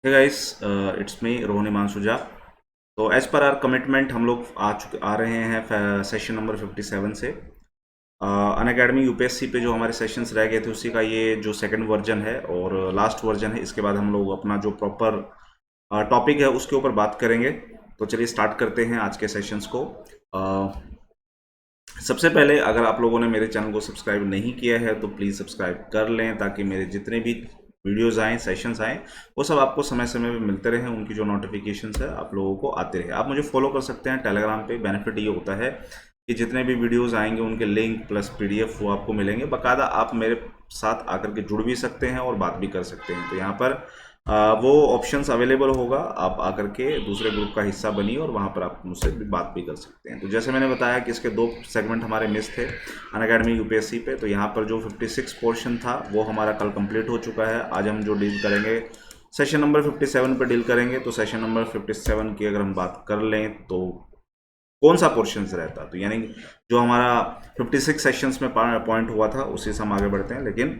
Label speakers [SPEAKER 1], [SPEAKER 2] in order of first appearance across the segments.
[SPEAKER 1] Hey guys, it's me Rohan Himanshuja. तो एज पर आर कमिटमेंट हम लोग आ रहे हैं सेशन नंबर 57 से। अन अकेडमी यूपीएससी पे जो हमारे सेशंस रह गए थे उसी का ये जो सेकंड वर्जन है और लास्ट वर्जन है। इसके बाद हम लोग अपना जो प्रॉपर टॉपिक है उसके ऊपर बात करेंगे। तो चलिए स्टार्ट करते हैं आज के सेशंस को। सबसे पहले अगर आप लोगों ने मेरे चैनल को सब्सक्राइब नहीं किया है तो प्लीज़ सब्सक्राइब कर लें ताकि मेरे जितने भी वीडियोज़ आएँ, सेशंस आएँ, वो सब आपको समय समय पे मिलते रहें। उनकी जो नोटिफिकेशंस है आप लोगों को आते रहे। आप मुझे फॉलो कर सकते हैं टेलीग्राम पे। बेनिफिट ये होता है कि जितने भी वीडियोज़ आएंगे उनके लिंक प्लस पीडीएफ वो आपको मिलेंगे। बाकायदा आप मेरे साथ आकर के जुड़ भी सकते हैं और बात भी कर सकते हैं। तो यहाँ पर वो ऑप्शंस अवेलेबल होगा। आप आकर के दूसरे ग्रुप का हिस्सा बनिए और वहाँ पर आप मुझसे बात भी कर सकते हैं। तो जैसे मैंने बताया कि इसके 2 सेगमेंट हमारे मिस थे अन अकेडमी यूपीएससी पे। तो यहाँ पर जो 56 पोर्शन था वो हमारा कल कंप्लीट हो चुका है। आज हम जो डील करेंगे सेशन नंबर 57 पे डील करेंगे। तो सेशन नंबर 57 की अगर हम बात कर लें तो कौन सा पोर्शन रहता, तो यानी जो हमारा 56 सेशंस में पॉइंट हुआ था उसी से हम आगे बढ़ते हैं। लेकिन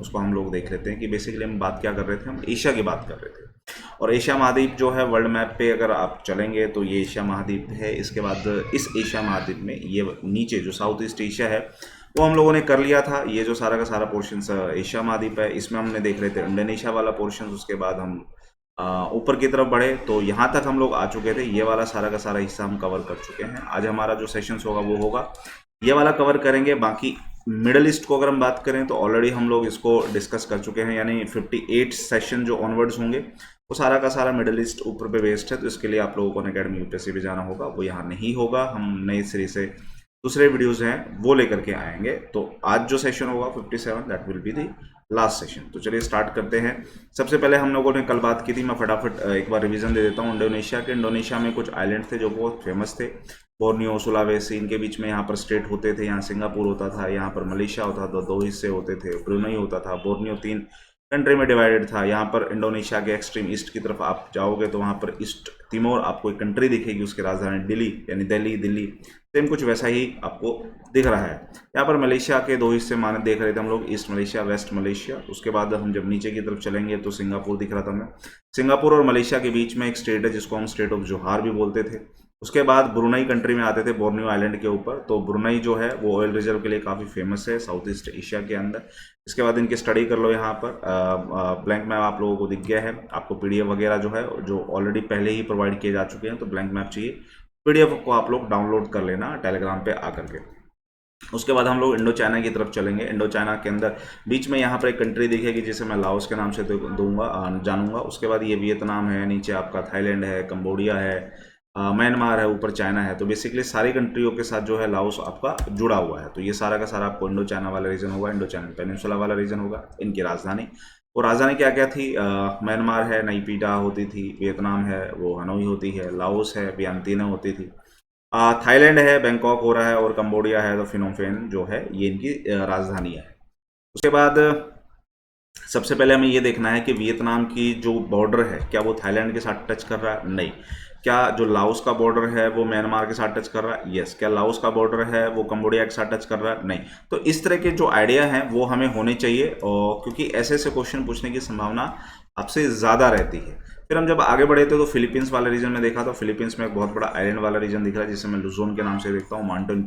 [SPEAKER 1] उसको हम लोग देख लेते हैं कि बेसिकली हम बात क्या कर रहे थे। हम एशिया की बात कर रहे थे और एशिया महाद्वीप जो है वर्ल्ड मैप पे अगर आप चलेंगे तो ये एशिया महाद्वीप है। इसके बाद इस एशिया महाद्वीप में ये नीचे जो साउथ ईस्ट एशिया है वो हम लोगों ने कर लिया था। ये जो सारा का सारा पोर्शन एशिया महाद्वीप है इसमें हमने देख रहे थे इंडोनेशिया वाला पोर्शन। उसके बाद हम ऊपर की तरफ बढ़े तो यहाँ तक हम लोग आ चुके थे। ये वाला सारा का सारा हिस्सा हम कवर कर चुके हैं। आज हमारा जो सेशंस होगा वो होगा ये वाला कवर करेंगे। बाकी मिडल ईस्ट को अगर हम बात करें तो ऑलरेडी हम लोग इसको डिस्कस कर चुके हैं, यानी 58 सेशन जो ऑनवर्ड्स होंगे वो सारा का सारा मिडल ईस्ट ऊपर पे बेस्ड है। तो इसके लिए आप लोगों को अकेडमी यूपीएससी पे जाना होगा, वो यहाँ नहीं होगा। हम नए सिरे से दूसरे वीडियोज हैं वो लेकर के आएंगे। तो आज जो सेशन होगा 57 that will be the last session. तो चलिए स्टार्ट करते हैं। सबसे पहले हम लोगों ने कल बात की थी, मैं फटाफट एक बार रिवीजन दे देता हूँ इंडोनेशिया के। इंडोनेशिया में कुछ आइलैंड थे जो बहुत फेमस थे, बोर्नियो, सुलावेसी, इनके बीच में यहाँ पर स्टेट होते थे। यहाँ सिंगापुर होता था, यहाँ पर मलेशिया होता था, 2 हिस्से होते थे। ब्रुनई होता था। बोर्नियो 3 कंट्री में डिवाइडेड था। यहाँ पर इंडोनेशिया के एक्सट्रीम ईस्ट की तरफ आप जाओगे तो वहाँ पर ईस्ट तिमोर आपको एक कंट्री दिखेगी, उसकी राजधानी दिल्ली यानी दिल्ली। सेम कुछ वैसा ही आपको दिख रहा है। यहाँ पर मलेशिया के 2 हिस्से माने देख रहे थे हम लोग, ईस्ट मलेशिया, वेस्ट मलेशिया। उसके बाद हम जब नीचे की तरफ चलेंगे तो सिंगापुर दिख रहा था हमें। सिंगापुर और मलेशिया के बीच में एक स्टेट है जिसको हम स्टेट ऑफ जोहार भी बोलते थे। उसके बाद ब्रुनई कंट्री में आते थे, बोर्नियो आइलैंड के ऊपर। तो ब्रुनई जो है वो ऑयल रिजर्व के लिए काफ़ी फेमस है साउथ ईस्ट एशिया के अंदर। इसके बाद इनकी स्टडी कर लो। यहाँ पर ब्लैंक मैप आप लोगों को दिख गया है। आपको पीडीएफ वगैरह जो है जो ऑलरेडी पहले ही प्रोवाइड किए जा चुके हैं, तो ब्लैंक मैप चाहिए पीडीएफ को आप लोग डाउनलोड कर लेना टेलीग्राम पे आकर के। उसके बाद हम लोग इंडो चाइना की तरफ चलेंगे। इंडो चाइना के अंदर बीच में यहाँ पर एक कंट्री दिखेगी जिसे मैं लाओस के नाम से दूंगा जानूंगा। उसके बाद ये वियतनाम है, नीचे आपका थाईलैंड है, कंबोडिया है, म्यांमार है, ऊपर चाइना है। तो बेसिकली सारी कंट्रियों के साथ जो है लाओस आपका जुड़ा हुआ है। तो ये सारा का सारा आपको इंडो चाइना वाला रीजन होगा, इंडो चाइना पेनिनसुला वाला रीजन होगा। इनकी राजधानी, वो राजधानी क्या क्या थी? म्यांमार है, नईपीटा होती थी। वियतनाम है, वो हनोई होती है। लाओस है, वियंतिने होती थी। थाईलैंड है, बैंकॉक हो रहा है। और कंबोडिया है तो फिनोम जो है ये इनकी राजधानी है। उसके बाद सबसे पहले हमें ये देखना है कि वियतनाम की जो बॉर्डर है क्या वो थाईलैंड के साथ टच कर रहा है? नहीं। क्या जो लाओस का बॉर्डर है वो म्यांमार के साथ टच कर रहा है? यस। क्या लाओस का बॉर्डर है वो कंबोडिया के साथ टच कर रहा है? नहीं। तो इस तरह के जो आइडिया हैं वो हमें होने चाहिए, और क्योंकि ऐसे ऐसे क्वेश्चन पूछने की संभावना आपसे ज़्यादा रहती है। फिर हम जब आगे बढ़े थे तो फिलीपींस वाला रीजन में देखा। तो फिलीपींस में एक बहुत बड़ा आइलैंड वाला रीजन दिख रहा है जिसे मैं लुजोन के नाम से देखता हूँ। माउंटेन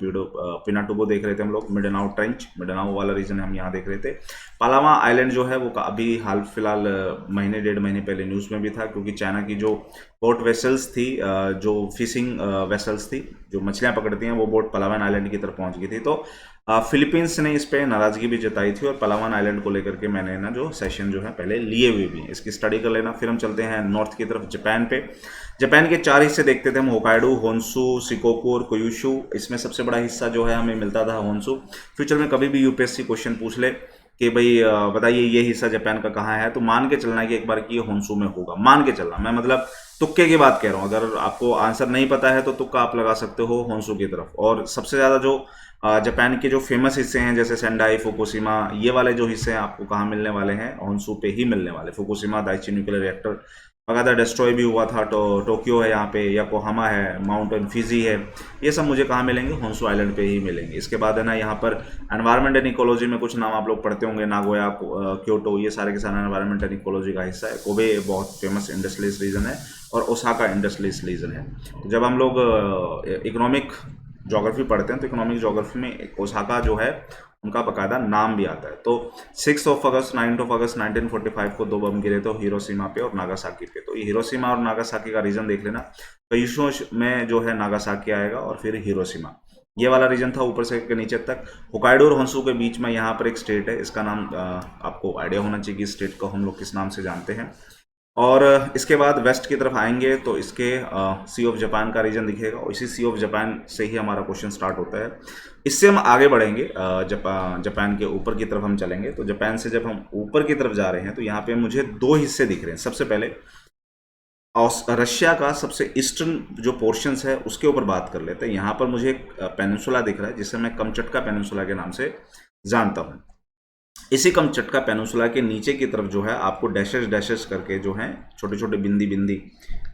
[SPEAKER 1] पिनाटुबो देख रहे थे हम लोग। मिडनाओ ट्रेंच, मिडनाओ वाला रीजन हम यहाँ देख रहे थे। पालावा आइलैंड जो है वो अभी हाल फिलहाल महीने 1.5 महीने पहले न्यूज़ में भी था, क्योंकि चाइना की जो बोट वेसल्स थी, जो फिशिंग वेसल्स थी जो मछलियाँ पकड़ती हैं, वो बोट पलावन आइलैंड की तरफ पहुँच गई थी। तो फिलीपींस ने इस पर नाराज़गी भी जताई थी और पलावन आइलैंड को लेकर के मैंने ना जो सेशन जो है पहले लिए हुए भी हैं, इसकी स्टडी कर लेना। फिर हम चलते हैं नॉर्थ की तरफ, जापान पे। जापान के 4 हिस्से देखते थे हम, होकाइडो, होन्शु, शिकोकू और कोयुशु। इसमें सबसे बड़ा हिस्सा जो है हमें मिलता था होन्शु। फ्यूचर में कभी भी यूपीएससी क्वेश्चन पूछ ले कि भाई बताइए ये हिस्सा जापान का कहाँ है, तो मान के चलना है कि एक बार की ये होन्शु में होगा। मान के चलना, मैं मतलब तुक्के की बात कह रहा हूँ। अगर आपको आंसर नहीं पता है तो तुक्का आप लगा सकते हो होन्शु की तरफ। और सबसे ज़्यादा जो जापान के जो फेमस हिस्से हैं जैसे सेंडाई, फुकुशिमा, ये वाले जो हिस्से हैं आपको कहाँ मिलने वाले हैं, होन्शु पे ही मिलने वाले। फुकुशिमा दाइची न्यूक्लियर रिएक्टर बाकायदा डिस्ट्रॉय भी हुआ था। टोक्यो है यहाँ पे, योकोहामा है, माउंटेन फिजी है, ये सब मुझे कहाँ मिलेंगे, होन्शु आइलैंड पे ही मिलेंगे। इसके बाद है ना यहाँ पर एनवायरमेंट एंड इकोलॉजी में कुछ नाम आप लोग पढ़ते होंगे, नागोया, क्योटो, ये सारे के सारे एनवायरमेंट एंड इकोलॉजी का हिस्सा है। कोबे बहुत फेमस इंडस्ट्रियलिस्ट रीजन है और ओसाका इंडस्ट्रियलिस्ट रीजन है। तो जब हम लोग इकोनॉमिक ज्योग्राफी पढ़ते हैं तो इकोनॉमिक ज्योग्राफी में ओसाका जो है उनका बकायदा नाम भी आता है। तो 6 अगस्त 9 अगस्त 1945 को 2 बम गिरे थे हिरोशिमा पे और नागासाकी पे। तो ये हिरोशिमा और नागासाकी का रीजन देख लेना, कईशो में जो है नागासाकी आएगा और फिर हिरोशिमा, ये वाला रीजन था ऊपर से नीचे तक। होकाइडो और होन्शु के बीच में यहाँ पर एक स्टेट है, इसका नाम आपको आइडिया होना चाहिए कि स्टेट को हम लोग किस नाम से जानते हैं। और इसके बाद वेस्ट की तरफ आएंगे तो इसके सी ऑफ जापान का रीजन दिखेगा और इसी सी ऑफ जापान से ही हमारा क्वेश्चन स्टार्ट होता है। इससे हम आगे बढ़ेंगे, जापान के ऊपर की तरफ हम चलेंगे। तो जापान से जब हम ऊपर की तरफ जा रहे हैं तो यहाँ पे मुझे 2 हिस्से दिख रहे हैं। सबसे पहले रशिया का सबसे ईस्टर्न जो पोर्शंस है उसके ऊपर बात कर लेते हैं। यहाँ पर मुझे एक पेनिनसुला दिख रहा है जिसे मैं कमचटका पेनिनसुला के नाम से जानता हूँ। इसी कमचटका पेनिनसुला के नीचे की तरफ जो है आपको डैशेस डैशेस करके जो है छोटे छोटे बिंदी बिंदी,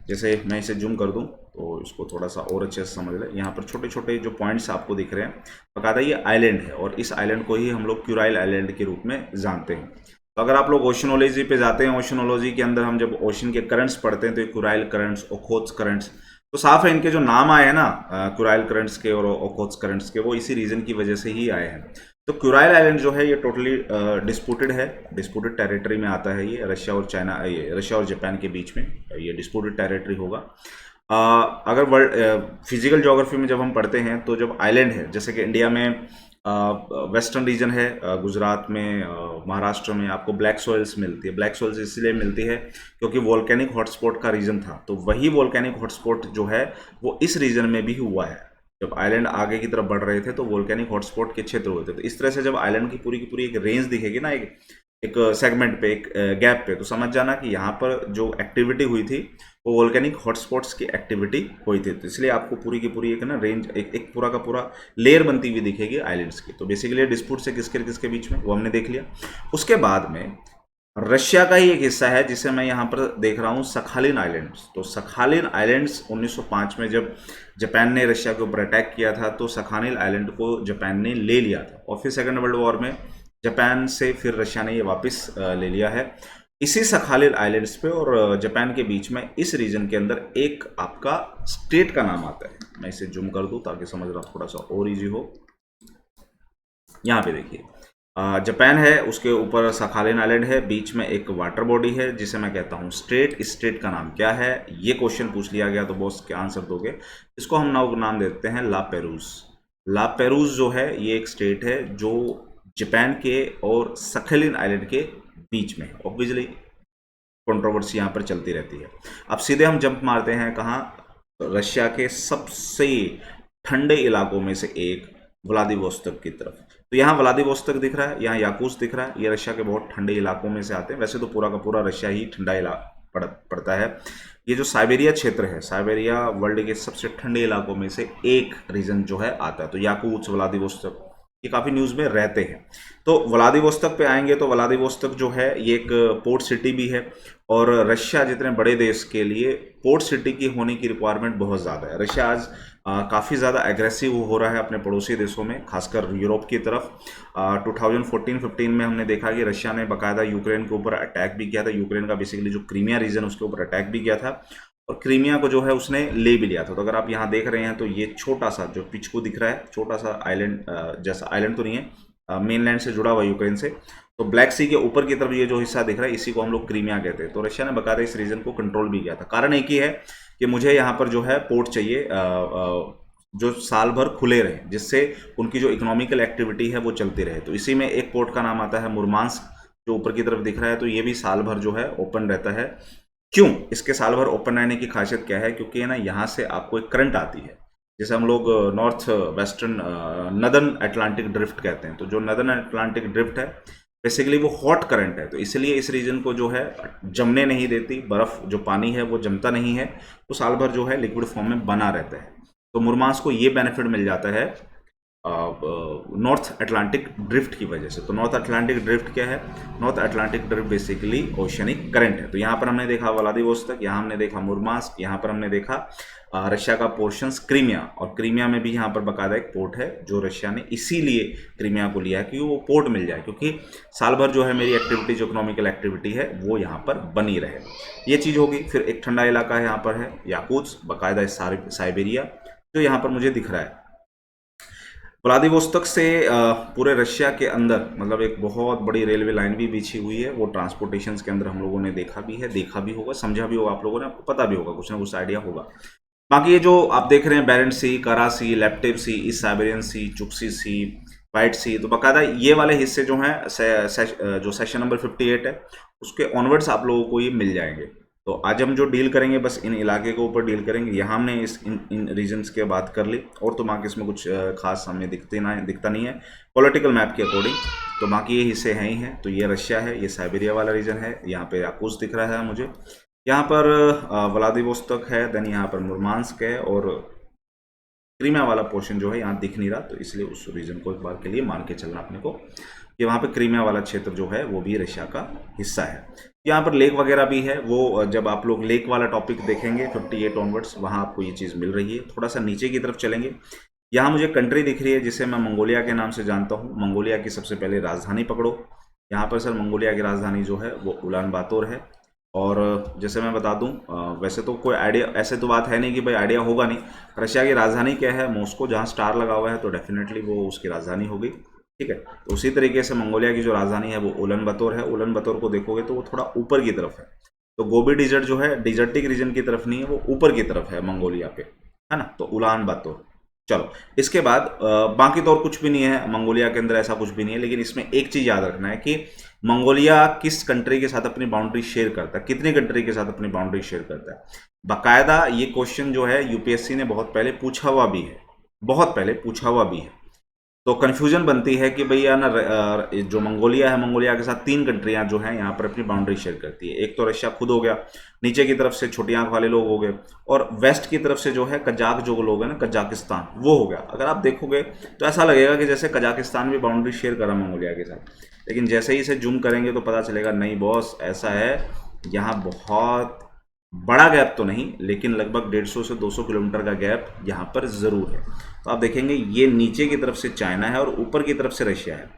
[SPEAKER 1] जैसे मैं इसे जूम कर दूं तो इसको थोड़ा सा और अच्छे से समझ लें। यहाँ पर छोटे छोटे जो पॉइंट्स आपको दिख रहे हैं, बकायदा ये आइलैंड है और इस आइलैंड को ही हम लोग क्यूराइल आइलैंड के रूप में जानते हैं। तो अगर आप लोग ओशनोलॉजी पे जाते हैं, ओशनोलॉजी के अंदर हम जब ओशन के करंट्स पढ़ते हैं तो क्यूराइल करंट्स, ओखोत्स करंट्स, तो साफ है इनके जो नाम आए हैं ना क्यूराइल करंट्स के और ओखोत्स करंट्स के, वो इसी रीजन की वजह से ही आए हैं। तो क्यूराइल आइलैंड जो है ये टोटली डिस्प्यूटेड है, डिस्प्यूटेड टेरिटरी में आता है। ये रशिया और चाइना, ये रशिया और जापान के बीच में ये डिस्प्यूटेड टेरिटरी होगा। अगर वर्ल्ड फिजिकल ज्योग्राफी में जब हम पढ़ते हैं तो जब आइलैंड है, जैसे कि इंडिया में वेस्टर्न रीजन है, गुजरात में, महाराष्ट्र में आपको ब्लैक सॉइल्स मिलती है। ब्लैक सॉइल्स इसलिए मिलती है क्योंकि वोल्केनिक हॉटस्पॉट का रीजन था, तो वही वोल्केनिक हॉटस्पॉट जो है वो इस रीजन में भी हुआ है। जब आइलैंड आगे की तरफ बढ़ रहे थे तो वोल्केनिक हॉटस्पॉट के क्षेत्र होते थे। तो इस तरह से जब आइलैंड की पूरी एक रेंज दिखेगी ना, एक सेगमेंट पे, एक गैप पे, तो समझ जाना कि यहाँ पर जो एक्टिविटी हुई थी वो वोल्केनिक हॉटस्पॉट्स की एक्टिविटी हुई थी। तो इसलिए आपको पूरी की पूरी एक ना रेंज, एक पूरा का पूरा लेयर बनती हुई दिखेगी आइलैंड्स की। तो बेसिकली डिस्प्यूट से किसके बीच में, वो हमने देख लिया। उसके बाद में रशिया का ही एक हिस्सा है जिसे मैं यहाँ पर देख रहा हूँ, सखालिन आइलैंड्स। तो सखालिन आइलैंड्स 1905 में जब जापान ने रशिया के ऊपर अटैक किया था तो सखालिन आइलैंड को जापान ने ले लिया था और फिर सेकेंड वर्ल्ड वॉर में जापान से फिर रशिया ने ये वापस ले लिया है। इसी सखालिन आइलैंड्स पे और जापान के बीच में इस रीजन के अंदर एक आपका स्टेट का नाम आता है। मैं इसे जूम कर दूं ताकि समझना थोड़ा सा और इजी हो। यहाँ पे देखिए जापान है, उसके ऊपर सखालिन आइलैंड है, बीच में एक वाटर बॉडी है जिसे मैं कहता हूँ स्टेट। इस स्टेट का नाम क्या है, ये क्वेश्चन पूछ लिया गया तो बॉस क्या आंसर दोगे। इसको हम नाम देते हैं ला पेरूज। ला पेरूज जो है ये एक स्टेट है जो जापान के और सखालिन आइलैंड के बीच में। ऑब्वियसली कंट्रोवर्सी यहाँ पर चलती रहती है। अब सीधे हम जंप मारते हैं कहाँ, रशिया के सबसे ठंडे इलाकों में से एक व्लादिवोस्तोक की तरफ। तो यहाँ व्लादिवोस्तोक दिख रहा है, यहाँ याकूत्स्क दिख रहा है, ये रशिया के बहुत ठंडे इलाकों में से आते हैं। वैसे तो पूरा का पूरा रशिया ही ठंडा इलाका पड़ता है। ये जो साइबेरिया क्षेत्र है, साइबेरिया वर्ल्ड के सबसे ठंडे इलाकों में से एक रीजन जो है आता है। तो याकूत्स्क, व्लादिवोस्तोक ये काफ़ी न्यूज़ में रहते हैं। तो व्लादिवोस्तोक पे आएंगे तो व्लादिवोस्तोक जो है ये एक पोर्ट सिटी भी है और रशिया जितने बड़े देश के लिए पोर्ट सिटी की होने की रिक्वायरमेंट बहुत ज़्यादा है। रशिया आज काफ़ी ज़्यादा एग्रेसिव हो रहा है अपने पड़ोसी देशों में, खासकर यूरोप की तरफ। 2014-15 में हमने देखा कि रशिया ने बाकायदा यूक्रेन के ऊपर अटैक भी किया था। यूक्रेन का बेसिकली जो क्रीमिया रीजन उसके ऊपर अटैक भी किया था और क्रीमिया को जो है उसने ले भी लिया था। तो अगर आप यहाँ देख रहे हैं तो ये छोटा सा जो पिचकू दिख रहा है, छोटा सा आइलैंड, जैसा आइलैंड तो नहीं है, मेनलैंड से जुड़ा हुआ यूक्रेन से, तो ब्लैक सी के ऊपर की तरफ ये जो हिस्सा दिख रहा है इसी को हम लोग क्रीमिया कहते हैं। तो रशिया ने बाकायदा इस रीजन को कंट्रोल भी किया था। कारण एक ही है कि मुझे यहाँ पर जो है पोर्ट चाहिए जो साल भर खुले रहे, जिससे उनकी जो इकोनॉमिकल एक्टिविटी है वो चलती रहे। तो इसी में एक पोर्ट का नाम आता है मुरमांस्क, जो ऊपर की तरफ दिख रहा है। तो ये भी साल भर जो है ओपन रहता है। क्यों इसके साल भर ओपन रहने की खासियत क्या है, क्योंकि ना यहाँ से आपको एक करंट आती है, जैसे हम लोग north western northern Atlantic drift कहते हैं। तो जो नदर्न अटलांटिक ड्रिफ्ट है बेसिकली वो हॉट करंट है, तो इसलिए इस रीजन को जो है जमने नहीं देती, बर्फ जो पानी है वो जमता नहीं है, तो साल भर जो है लिक्विड फॉर्म में बना रहता है। तो मुरमांस्क को ये बेनिफिट मिल जाता है नॉर्थ अटलांटिक ड्रिफ्ट की वजह से। तो नॉर्थ अटलांटिक ड्रिफ्ट क्या है? North Atlantic drift basically oceanic current है। तो यहाँ पर हमने देखा व्लादिवोस्तोक, यहाँ हमने देखा मुर्मांस्क, यहाँ पर हमने देखा रशिया का पोर्शंस क्रीमिया, और क्रीमिया में भी यहाँ पर बाकायदा एक पोर्ट है जो रशिया ने इसीलिए क्रीमिया को लिया है कि वो पोर्ट मिल जाए, क्योंकि साल भर जो है मेरी एक्टिविटी, जो इकोनॉमिकल एक्टिविटी है वो यहाँ पर बनी रहे। ये चीज़ होगी। फिर एक ठंडा इलाका है यहाँ पर है याकूत्स्क, बाकायदा साइबेरिया जो यहाँ पर मुझे दिख रहा है। व्लादिवोस्तोक से पूरे रशिया के अंदर मतलब एक बहुत बड़ी रेलवे लाइन भी बिछी हुई है। वो ट्रांसपोर्टेशन के अंदर हम लोगों ने देखा भी है, देखा भी होगा, समझा भी होगा आप लोगों ने, आपको पता भी होगा, कुछ ना कुछ आइडिया होगा। बाकी ये जो आप देख रहे हैं बैरेंट सी, कारा सी, लेप्टिव सी, ईस्ट साइबेरियन सी, चुक्सी सी, वाइट सी, तो बाकायदा ये वाले हिस्से जो हैं जो सेशन नंबर 58 है उसके ऑनवर्ड्स आप लोगों को ये मिल जाएंगे। तो आज हम जो डील करेंगे बस इन इलाके के ऊपर डील करेंगे। यहाँ हमने इन रीजन्स के बात कर ली, और तो बाकी इसमें कुछ खास हमें दिखता नहीं है पॉलिटिकल मैप के अकॉर्डिंग। तो बाकी ये हिस्से हैं ही हैं। तो ये रशिया है, ये साइबेरिया वाला रीजन है, यहाँ पे याकूत्स्क दिख रहा है मुझे, यहाँ पर व्लादिवोस्तोक है, देन यहाँ पर मुर्मांस्क है, और क्रीमिया वाला पोर्शन जो है यहाँ दिख नहीं रहा, तो इसलिए उस रीजन को एक बार के लिए मान के चलना अपने को कि वहाँ पे क्रीमिया वाला क्षेत्र जो है वो भी रशिया का हिस्सा है। यहाँ पर लेक वगैरह भी है, वो जब आप लोग लेक वाला टॉपिक देखेंगे 58 ऑनवर्ड्स वहाँ आपको ये चीज़ मिल रही है। थोड़ा सा नीचे की तरफ चलेंगे, यहाँ मुझे कंट्री दिख रही है जिसे मैं मंगोलिया के नाम से जानता हूँ। मंगोलिया की सबसे पहले राजधानी पकड़ो। यहाँ पर सर मंगोलिया की राजधानी जो है वो उलान बातोर है। और जैसे मैं बता दूं, वैसे तो कोई आइडिया, ऐसे तो बात है नहीं कि भाई आइडिया होगा नहीं। रशिया की राजधानी क्या है? मॉस्को, जहां स्टार लगा हुआ है तो डेफिनेटली वो उसकी राजधानी होगी। ठीक है, तो उसी तरीके से मंगोलिया की जो राजधानी है वो उलन बतौर है। उलन बतौर को देखोगे तो वो थोड़ा ऊपर की तरफ है, तो गोबी डिजर्ट जो है डिजर्टिक रीजन की तरफ नहीं है, वो ऊपर की तरफ है मंगोलिया पे, है ना। तो उलान बतौर। चलो, इसके बाद बाकी तो और कुछ भी नहीं है मंगोलिया के अंदर, ऐसा कुछ भी नहीं है। लेकिन इसमें एक चीज याद रखना है कि मंगोलिया किस कंट्री के साथ अपनी बाउंड्री शेयर करता है, कितनी कंट्री के साथ अपनी बाउंड्री शेयर करता है। बाकायदा ये क्वेश्चन जो है यूपीएससी ने बहुत पहले पूछा हुआ भी है, बहुत पहले पूछा हुआ भी है। तो कंफ्यूजन बनती है कि भैया ना जो मंगोलिया है, मंगोलिया के साथ 3 कंट्रियां जो हैं यहाँ पर अपनी बाउंड्री शेयर करती है। एक तो रशिया खुद हो गया, नीचे की तरफ से छोटी आंख वाले लोग हो गए, और वेस्ट की तरफ से जो है कजाक जो लोग हैं ना, कजाकिस्तान, वो हो गया। अगर आप देखोगे तो ऐसा लगेगा कि जैसे कजाकिस्तान भी बाउंड्री शेयर करा मंगोलिया के साथ, लेकिन जैसे ही इसे जूम करेंगे तो पता चलेगा नहीं बॉस, ऐसा है, यहाँ बहुत बड़ा गैप तो नहीं, लेकिन लगभग 150 से 200 किलोमीटर का गैप यहाँ पर ज़रूर है। तो आप देखेंगे ये नीचे की तरफ से चाइना है और ऊपर की तरफ से रशिया है।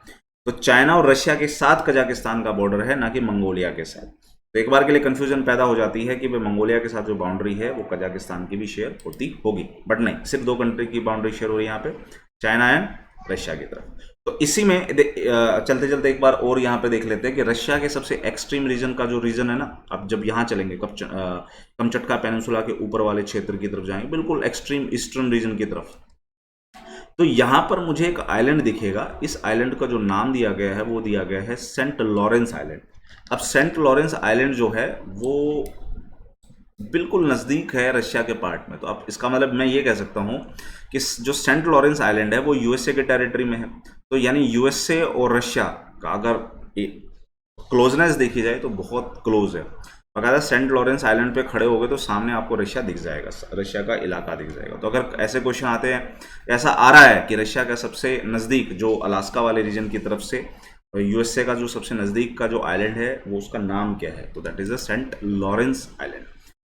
[SPEAKER 1] तो चाइना और रशिया के साथ कजाकिस्तान का बॉर्डर है, ना कि मंगोलिया के साथ। तो एक बार के लिए कंफ्यूजन पैदा हो जाती है कि भाई मंगोलिया के साथ जो बाउंड्री है वो कजाकिस्तान की भी शेयर होती होगी, बट नहीं, सिर्फ 2 कंट्री की बाउंड्री शेयर हो रही है यहाँ पे, चाइना एंड रशिया की तरफ। तो इसी में चलते चलते एक बार और यहाँ पे देख लेते हैं कि रशिया के सबसे एक्सट्रीम रीजन का जो रीजन है ना, अब जब यहाँ चलेंगे कमचटका पेनिनसुला के ऊपर वाले क्षेत्र की तरफ जाएंगे, बिल्कुल एक्सट्रीम ईस्टर्न रीजन की तरफ, तो यहाँ पर मुझे एक आइलैंड दिखेगा। इस आइलैंड का जो नाम दिया गया है वो दिया गया है सेंट लॉरेंस आइलैंड। अब सेंट लॉरेंस आइलैंड जो है वो बिल्कुल नज़दीक है रशिया के पार्ट में। तो अब इसका मतलब मैं ये कह सकता हूँ कि जो सेंट लॉरेंस आइलैंड है वो यूएसए के टेरिटरी में है। तो यानी यूएसए और रशिया का अगर क्लोजनेस देखी जाए तो बहुत क्लोज है। अगर सेंट लॉरेंस आइलैंड पे खड़े हो गए तो सामने आपको रशिया दिख जाएगा, रशिया का इलाका दिख जाएगा। तो अगर ऐसे क्वेश्चन आते हैं, ऐसा आ रहा है कि रशिया का सबसे नज़दीक जो अलास्का वाले रीजन की तरफ से यूएसए का जो सबसे नज़दीक का जो आइलैंड है वो उसका नाम क्या है, तो that is the Saint Lawrence island.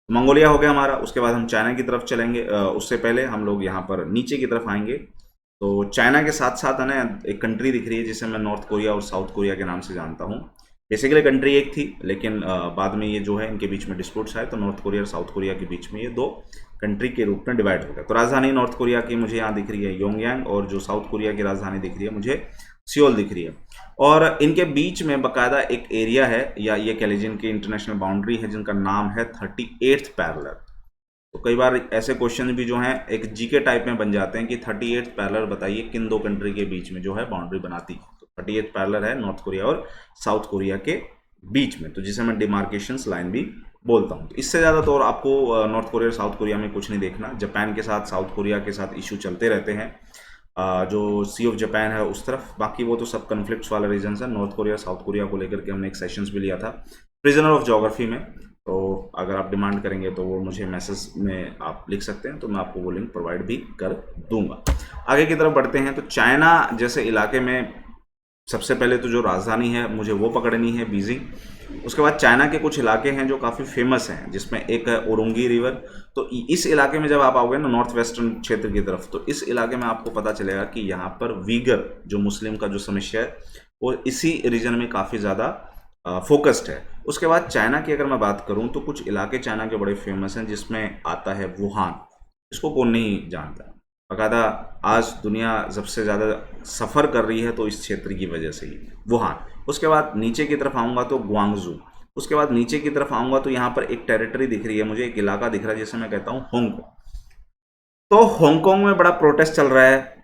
[SPEAKER 1] Mongolia हो गया हमारा। उसके बाद हम चाइना की तरफ चलेंगे। उससे पहले हम लोग यहाँ पर नीचे की तरफ आएंगे। तो चाइना के साथ साथ है एक कंट्री दिख रही है जिसे मैं नॉर्थ कोरिया और साउथ कोरिया के नाम से जानता हूँ। बेसिकली कंट्री एक थी, लेकिन बाद में ये जो है इनके बीच में डिस्प्यूट्स आए, तो नॉर्थ कोरिया और साउथ कोरिया के बीच में ये 2 कंट्री के रूप में डिवाइड हो गया। तो राजधानी नॉर्थ कोरिया की मुझे यहाँ दिख रही है योंगयांग, और जो साउथ कोरिया की राजधानी दिख रही है मुझे सियोल दिख रही है। और इनके बीच में बाकायदा एक एरिया है, या ये कह लीजिए इनकी इंटरनेशनल बाउंड्री है, जिनका नाम है 38th पैरेलल। तो कई बार ऐसे क्वेश्चन भी जो हैं एक जीके टाइप में बन जाते हैं कि 38th पैरेलल बताइए किन 2 कंट्री के बीच में जो है बाउंड्री बनाती है। तो 38th पैरेलल है नॉर्थ कोरिया और साउथ कोरिया के बीच में, तो जिसे मैं डिमार्केशंस लाइन भी बोलता हूँ। तो इससे ज़्यादा तो और आपको नॉर्थ कोरिया और साउथ कोरिया में कुछ नहीं देखना। जापान के साथ, साउथ कोरिया के साथ इशू चलते रहते हैं, जो सी ऑफ जापान है उस तरफ। बाकी वो तो सब कन्फ्लिक्ट्स वाला रीजन है। नॉर्थ कोरिया साउथ कोरिया को लेकर के हमने एक सेशंस भी लिया था प्रिजनर ऑफ ज्योग्राफी में, तो अगर आप डिमांड करेंगे तो वो मुझे मैसेज में आप लिख सकते हैं, तो मैं आपको वो लिंक प्रोवाइड भी कर दूंगा। आगे की तरफ बढ़ते हैं। तो चाइना जैसे इलाके में सबसे पहले तो जो राजधानी है मुझे वो पकड़नी है, बीजिंग। उसके बाद चाइना के कुछ इलाके हैं जो काफ़ी फेमस हैं, जिसमें एक है उरुंगी रिवर। तो इस इलाके में जब आप आओगे ना नॉर्थ वेस्टर्न क्षेत्र की तरफ, तो इस इलाके में आपको पता चलेगा कि यहाँ पर वीगर जो मुस्लिम का जो समस्या है वो इसी रीजन में काफ़ी ज़्यादा फोकस्ड है। उसके बाद चाइना की अगर मैं बात करूँ तो कुछ इलाके चाइना के बड़े फेमस हैं, जिसमें आता है वुहान। इसको कौन नहीं जानता। बाकायदा आज दुनिया सबसे ज़्यादा सफ़र कर रही है तो इस क्षेत्र की वजह से ही, वुहान। उसके बाद नीचे की तरफ आऊँगा तो ग्वांगजू। उसके बाद नीचे की तरफ आऊँगा तो यहाँ पर एक टेरिटरी दिख रही है मुझे, एक इलाका दिख रहा है जिसे मैं कहता हूँ हांगकांग। तो हांगकांग में बड़ा प्रोटेस्ट चल रहा है।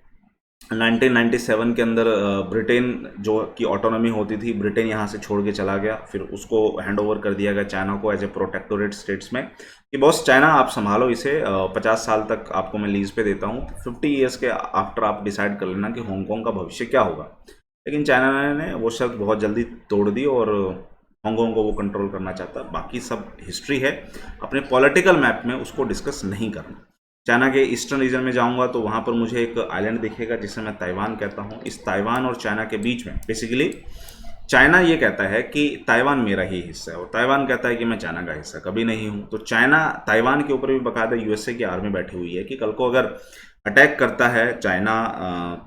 [SPEAKER 1] 1997 के अंदर ब्रिटेन जो की ऑटोनॉमी होती थी, ब्रिटेन यहाँ से छोड़ के चला गया, फिर उसको हैंड ओवर कर दिया गया चाइना को एज ए प्रोटेक्टोरेट स्टेट्स में कि बॉस चाइना आप संभालो इसे, 50 साल तक आपको मैं लीज पे देता हूँ, 50 ईयर्स के आफ्टर आप डिसाइड कर लेना कि हांगकांग का भविष्य क्या होगा। लेकिन चाइना ने वो शर्त बहुत जल्दी तोड़ दी और हांगकांग को वो कंट्रोल करना चाहता। बाकी सब हिस्ट्री है, अपने पॉलिटिकल मैप में उसको डिस्कस नहीं करना। चाइना के ईस्टर्न रीजन में जाऊंगा तो वहाँ पर मुझे एक आइलैंड दिखेगा जिसे मैं ताइवान कहता हूँ। इस ताइवान और चाइना के बीच में बेसिकली चाइना ये कहता है कि ताइवान मेरा ही हिस्सा है और ताइवान कहता है कि मैं चाइना का हिस्सा कभी नहीं हूँ। तो चाइना ताइवान के ऊपर भी बाकायदा यूएसए की आर्मी बैठी हुई है कि कल को अगर अटैक करता है चाइना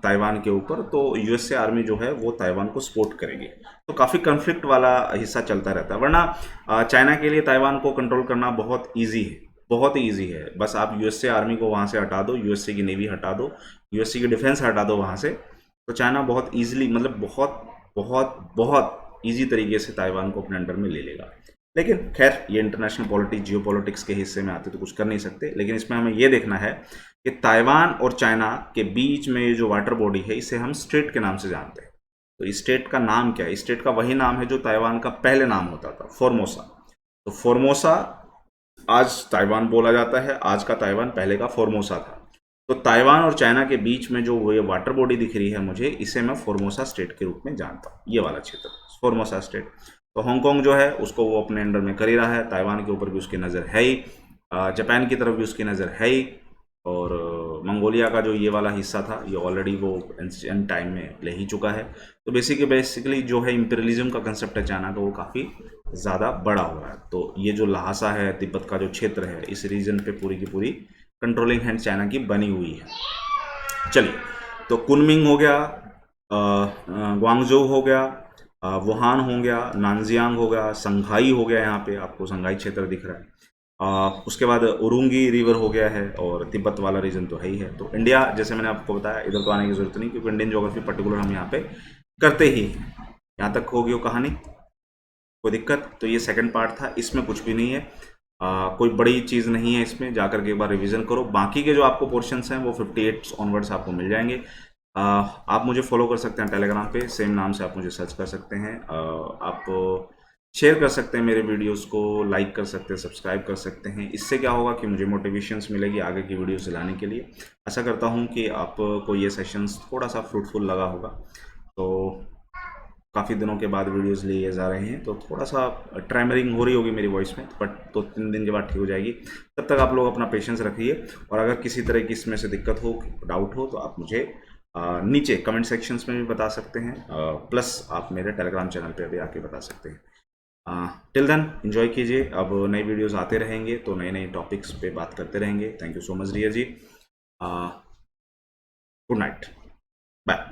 [SPEAKER 1] ताइवान के ऊपर तो यूएसए आर्मी जो है वो ताइवान को सपोर्ट करेगी। तो काफ़ी कन्फ्लिक्ट वाला हिस्सा चलता रहता है, वरना चाइना के लिए ताइवान को कंट्रोल करना बहुत ईजी है, बहुत ही ईजी है। बस आप यूएसए आर्मी को वहाँ से हटा दो, यूएसए की नेवी हटा दो, यूएसए की डिफेंस हटा दो वहाँ से, तो चाइना बहुत ईजिली, मतलब बहुत बहुत बहुत ईजी तरीके से ताइवान को अपने अंडर में ले लेगा। लेकिन खैर ये इंटरनेशनल पॉलिटिक्स जियो पॉलिटिक्स के हिस्से में आते तो कुछ कर नहीं सकते। लेकिन इसमें हमें ये देखना है कि ताइवान और चाइना के बीच में ये जो वाटर बॉडी है इसे हम स्ट्रेट के नाम से जानते हैं। तो इस स्टेट का नाम क्या है? इस स्टेट का वही नाम है जो ताइवान का पहले नाम होता था, फॉर्मोसा। तो फॉर्मोसा आज ताइवान बोला जाता है, आज का ताइवान पहले का फॉर्मोसा था। तो ताइवान और चाइना के बीच में जो ये वाटर बॉडी दिख रही है मुझे, इसे मैं फॉर्मोसा स्टेट के रूप में जानता हूँ, ये वाला क्षेत्र फॉर्मोसा स्टेट। तो हांगकांग जो है उसको वो अपने अंडर में कर ही रहा है, ताइवान के ऊपर भी उसकी नज़र है ही, जापान की तरफ भी उसकी नज़र है ही, और मंगोलिया का जो ये वाला हिस्सा था ये ऑलरेडी वो एंशिएंट टाइम में ले ही चुका है। तो बेसिकली जो है इंपीरियलिज्म का कंसेप्ट है चाइना का वो काफ़ी ज़्यादा बड़ा हो रहा है। तो ये जो लहासा है तिब्बत का जो क्षेत्र है, इस रीजन पे पूरी की पूरी कंट्रोलिंग हैंड चाइना की बनी हुई है। चलिए, तो कुनमिंग हो गया, ग्वांगझोउ हो गया, वुहान हो गया, नानजियांग हो गया, संघाई हो गया, यहाँ पे आपको संघाई क्षेत्र दिख रहा है। उसके बाद उरुंगी रिवर हो गया है और तिब्बत वाला रीजन तो है ही है। तो इंडिया, जैसे मैंने आपको बताया, इधर तो आने की जरूरत नहीं क्योंकि इंडियन ज्योग्राफी पर्टिकुलर हम यहाँ पे करते ही हैं। यहाँ तक होगी वो कहानी, कोई दिक्कत? तो ये सेकंड पार्ट था, इसमें कुछ भी नहीं है, कोई बड़ी चीज़ नहीं है इसमें, जाकर के एक बार रिवीजन करो। बाकी के जो आपको पोर्शंस हैं वो 58 ऑनवर्ड्स आपको मिल जाएंगे। आप मुझे फॉलो कर सकते हैं टेलीग्राम पे, सेम नाम से आप मुझे सर्च कर सकते हैं। आप शेयर कर सकते हैं मेरे वीडियोस को, लाइक कर सकते हैं, सब्सक्राइब कर सकते हैं। इससे क्या होगा कि मुझे मोटिवेशंस मिलेगी आगे की वीडियोस लाने के लिए। आशा करता हूँ कि आपको ये सेशंस थोड़ा सा फ्रूटफुल लगा होगा। तो काफ़ी दिनों के बाद वीडियोस लिए जा रहे हैं तो थोड़ा सा ट्रैमरिंग हो रही होगी मेरी वॉइस में, बट 2-3 दिन के बाद ठीक हो जाएगी। तब तक आप लोग अपना पेशेंस रखिए, और अगर किसी तरह की इसमें से दिक्कत हो, डाउट हो, तो आप मुझे नीचे कमेंट सेक्शंस में भी बता सकते हैं, प्लस आप मेरे टेलीग्राम चैनल पे भी आके बता सकते हैं। टिल देन एंजॉय कीजिए, अब नई वीडियोस आते रहेंगे तो नए नए टॉपिक्स पे बात करते रहेंगे। Thank you so much Riya ji, good night, bye.